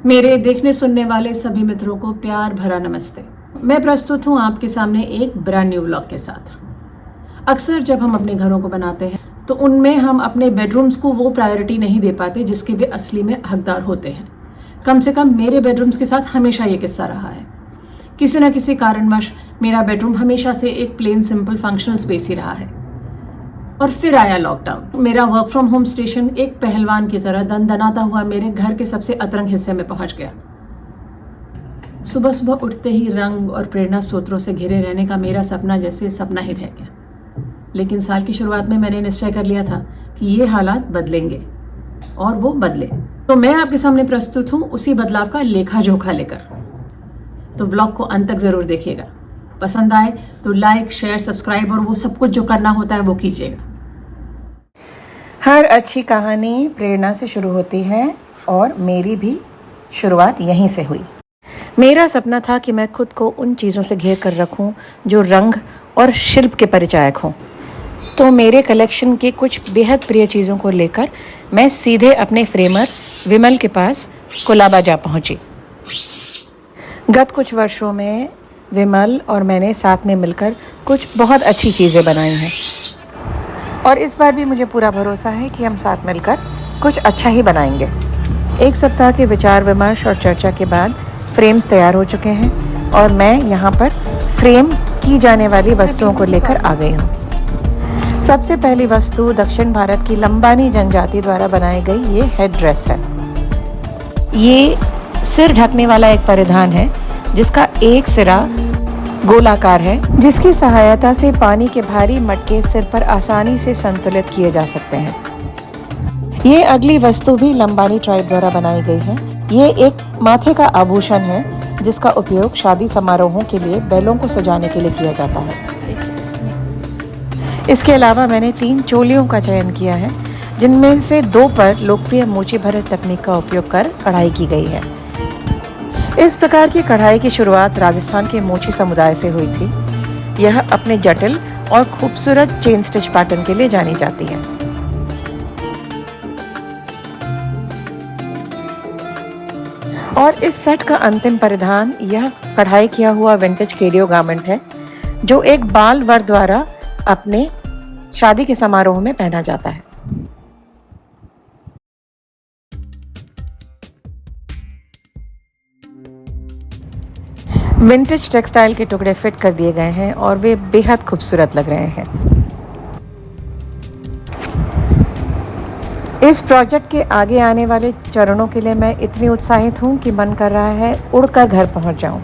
मेरे देखने सुनने वाले सभी मित्रों को प्यार भरा नमस्ते। मैं प्रस्तुत हूँ आपके सामने एक ब्रांड न्यू व्लॉग के साथ। अक्सर जब हम अपने घरों को बनाते हैं तो उनमें हम अपने बेडरूम्स को वो प्रायोरिटी नहीं दे पाते जिसके वे असली में हकदार होते हैं। कम से कम मेरे बेडरूम्स के साथ हमेशा ये किस्सा रहा है। किसी न किसी कारणवश मेरा बेडरूम हमेशा से एक प्लेन सिंपल फंक्शनल स्पेस ही रहा है। और फिर आया लॉकडाउन। मेरा वर्क फ्रॉम होम स्टेशन एक पहलवान की तरह दनदनाता हुआ मेरे घर के सबसे अतरंग हिस्से में पहुंच गया। सुबह सुबह उठते ही रंग और प्रेरणा स्रोतों से घिरे रहने का मेरा सपना जैसे सपना ही रह गया। लेकिन साल की शुरुआत में मैंने निश्चय कर लिया था कि ये हालात बदलेंगे, और वो बदले। तो मैं आपके सामने प्रस्तुत हूँ उसी बदलाव का लेखा जोखा लेकर। तो ब्लॉग को अंत तक जरूर देखिएगा। पसंद आए तो लाइक, शेयर, सब्सक्राइब और वो सब कुछ जो करना होता है वो कीजिएगा। हर अच्छी कहानी प्रेरणा से शुरू होती है और मेरी भी शुरुआत यहीं से हुई। मेरा सपना था कि मैं खुद को उन चीज़ों से घेर कर रखूं जो रंग और शिल्प के परिचायक हों। तो मेरे कलेक्शन के कुछ बेहद प्रिय चीज़ों को लेकर मैं सीधे अपने फ्रेमर विमल के पास कोलाबा जा पहुंची। गत कुछ वर्षों में विमल और मैंने साथ में मिलकर कुछ बहुत अच्छी चीज़ें बनाई हैं, और इस बार भी मुझे पूरा भरोसा है कि हम साथ मिलकर कुछ अच्छा ही बनाएंगे। एक सप्ताह के विचार विमर्श और चर्चा के बाद फ्रेम्स तैयार हो चुके हैं और मैं यहाँ पर फ्रेम की जाने वाली वस्तुओं को लेकर आ गई हूँ। सबसे पहली वस्तु दक्षिण भारत की लंबानी जनजाति द्वारा बनाई गई ये हेड ड्रेस है। ये सिर ढकने वाला एक परिधान है जिसका एक सिरा गोलाकार है, जिसकी सहायता से पानी के भारी मटके सिर पर आसानी से संतुलित किए जा सकते हैं। ये अगली वस्तु भी लंबानी ट्राइब द्वारा बनाई गई है। ये एक माथे का आभूषण है जिसका उपयोग शादी समारोहों के लिए बैलों को सजाने के लिए किया जाता है। इसके अलावा मैंने 3 चोलियों का चयन किया है, जिनमें से 2 पर लोकप्रिय मोची भरत तकनीक का उपयोग कर कढ़ाई की गई है। इस प्रकार की कढ़ाई की शुरुआत राजस्थान के मोची समुदाय से हुई थी। यह अपने जटिल और खूबसूरत चेन स्टिच पैटर्न के लिए जानी जाती है। और इस सेट का अंतिम परिधान यह कढ़ाई किया हुआ विंटेज केडियो गारमेंट है, जो एक बाल वर द्वारा अपने शादी के समारोह में पहना जाता है। विंटेज टेक्सटाइल के टुकड़े फिट कर दिए गए हैं और वे बेहद खूबसूरत लग रहे हैं। इस प्रोजेक्ट के आगे आने वाले चरणों के लिए मैं इतनी उत्साहित हूँ कि मन कर रहा है उड़कर घर पहुँच जाऊँ।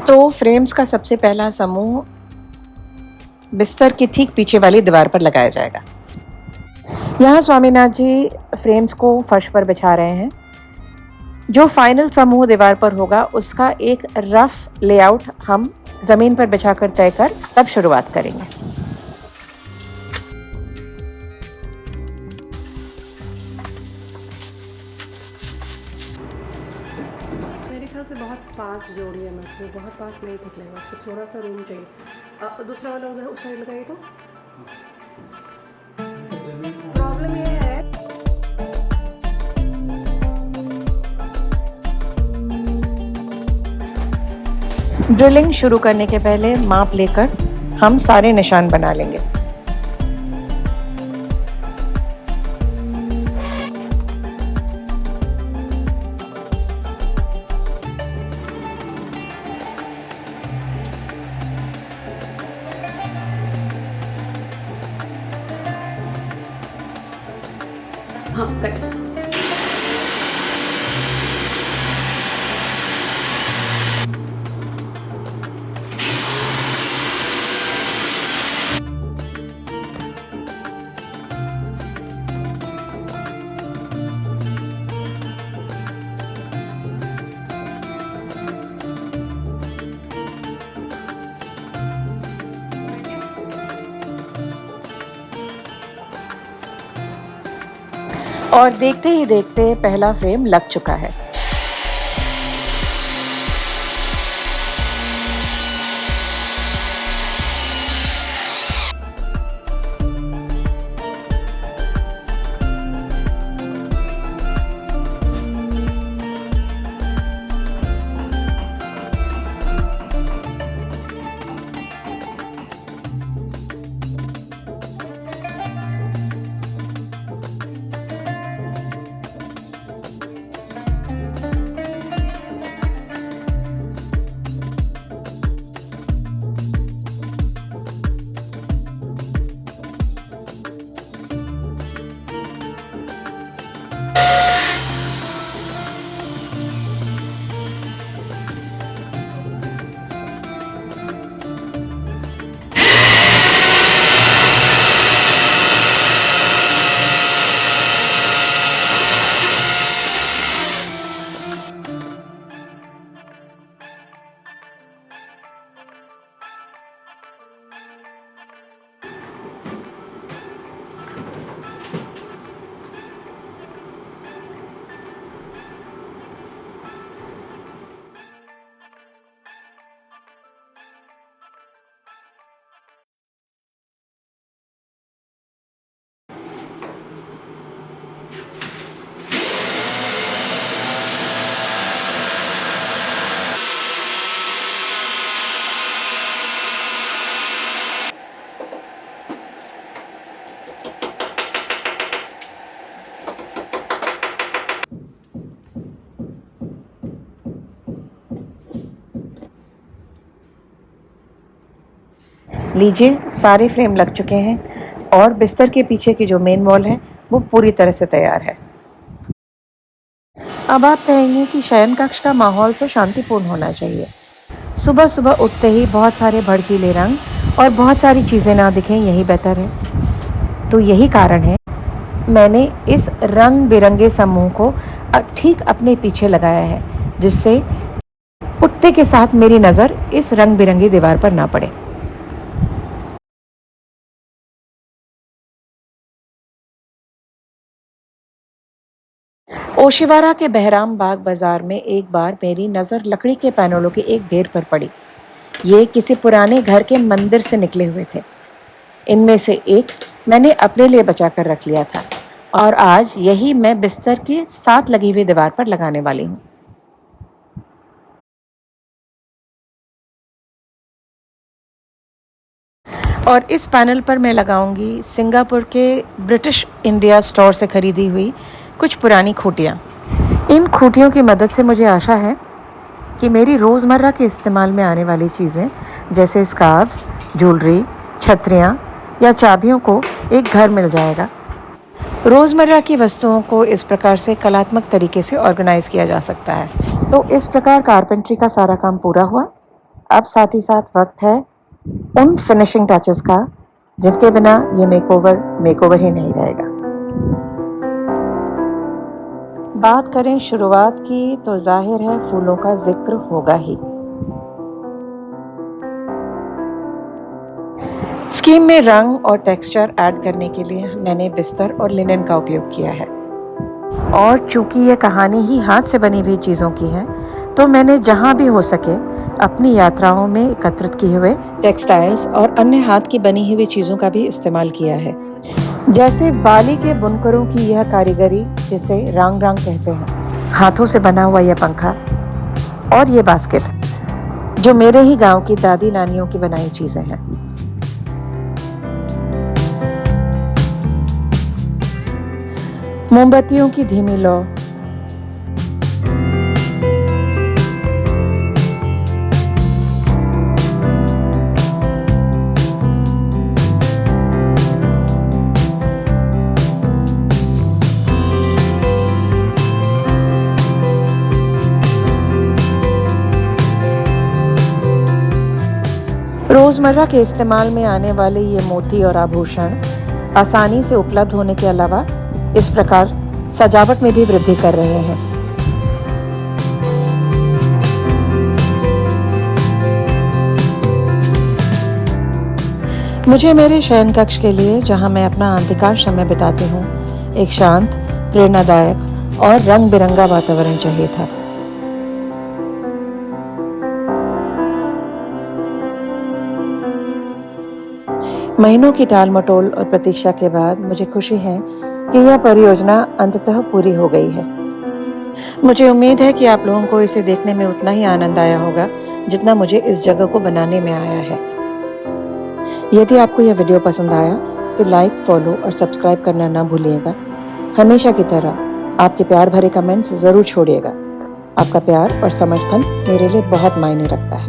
तो फ्रेम्स का सबसे पहला समूह बिस्तर के ठीक पीछे वाली दीवार पर लगाया जाएगा। यहाँ स्वामीनाथ जी फ्रेम्स को फर्श पर बिछा रहे हैं। जो फाइनल समूह दीवार पर होगा उसका एक रफ लेआउट हम जमीन पर बिछाकर तय कर तब शुरुआत करेंगे। मेरे ख्याल से बहुत पास जोड़ी है, मैं बहुत पास नहीं ठीक लगेगा, उसको थोड़ा सा रूम चाहिए। दूसरा वाला उधर उस साइड लगाइए। तो प्रॉब्लम ये है ड्रिलिंग शुरू करने के पहले माप लेकर हम सारे निशान बना लेंगे। हाँ करेक्ट। और देखते ही देखते पहला फ्रेम लग चुका है। लीजिए, सारे फ्रेम लग चुके हैं और बिस्तर के पीछे की जो मेन वॉल है वो पूरी तरह से तैयार है। अब आप कहेंगे कि शयन कक्ष का माहौल तो शांतिपूर्ण होना चाहिए। सुबह सुबह उठते ही बहुत सारे भड़कीले रंग और बहुत सारी चीज़ें ना दिखें, यही बेहतर है। तो यही कारण है मैंने इस रंग बिरंगे समूह को ठीक अपने पीछे लगाया है, जिससे उठते के साथ मेरी नज़र इस रंग बिरंगी दीवार पर ना पड़े। ओशिवारा के बहराम बाग बाजार में एक बार मेरी नज़र लकड़ी के पैनलों के एक ढेर पर पड़ी। ये किसी पुराने घर के मंदिर से निकले हुए थे। इनमें से एक मैंने अपने लिए बचा कर रख लिया था और आज यही मैं बिस्तर के साथ लगी हुई दीवार पर लगाने वाली हूँ। और इस पैनल पर मैं लगाऊंगी सिंगापुर के ब्रिटिश इंडिया स्टोर से खरीदी हुई कुछ पुरानी खूंटियाँ। इन खूंटियों की मदद से मुझे आशा है कि मेरी रोज़मर्रा के इस्तेमाल में आने वाली चीज़ें जैसे स्कार्फ्स, ज्वेलरी, छतरियाँ या चाबियों को एक घर मिल जाएगा। रोज़मर्रा की वस्तुओं को इस प्रकार से कलात्मक तरीके से ऑर्गेनाइज़ किया जा सकता है। तो इस प्रकार कारपेंट्री का सारा काम पूरा हुआ। अब साथ ही साथ वक्त है उन फिनिशिंग टचेस का जिनके बिना ये मेकओवर ही नहीं रहेगा। बात करें शुरुआत की तो जाहिर है फूलों का जिक्र होगा ही। स्कीम में रंग और टेक्सचर ऐड करने के लिए मैंने बिस्तर और लिनन का उपयोग किया है। और चूंकि यह कहानी ही हाथ से बनी हुई चीज़ों की है, तो मैंने जहाँ भी हो सके अपनी यात्राओं में एकत्रित किए हुए टेक्सटाइल्स और अन्य हाथ की बनी हुई चीज़ों का भी इस्तेमाल किया है, जैसे बाली के बुनकरों की यह कारीगरी जिसे रांग रांग कहते हैं, हाथों से बना हुआ यह पंखा और ये बास्केट जो मेरे ही गांव की दादी नानियों की बनाई चीज़ें हैं। मोमबत्तियों की धीमी लौ, रोज़मर्रा के इस्तेमाल में आने वाले ये मोती और आभूषण आसानी से उपलब्ध होने के अलावा इस प्रकार सजावट में भी वृद्धि कर रहे हैं। मुझे मेरे शयन कक्ष के लिए, जहां मैं अपना अधिकांश समय बिताती हूँ, एक शांत प्रेरणादायक और रंग बिरंगा वातावरण चाहिए था। महीनों की टाल मटोल और प्रतीक्षा के बाद मुझे खुशी है कि यह परियोजना अंततः पूरी हो गई है। मुझे उम्मीद है कि आप लोगों को इसे देखने में उतना ही आनंद आया होगा जितना मुझे इस जगह को बनाने में आया है। यदि आपको यह वीडियो पसंद आया तो लाइक, फॉलो और सब्सक्राइब करना ना भूलिएगा। हमेशा की तरह आपके प्यार भरे कमेंट्स ज़रूर छोड़िएगा। आपका प्यार और समर्थन मेरे लिए बहुत मायने रखता है।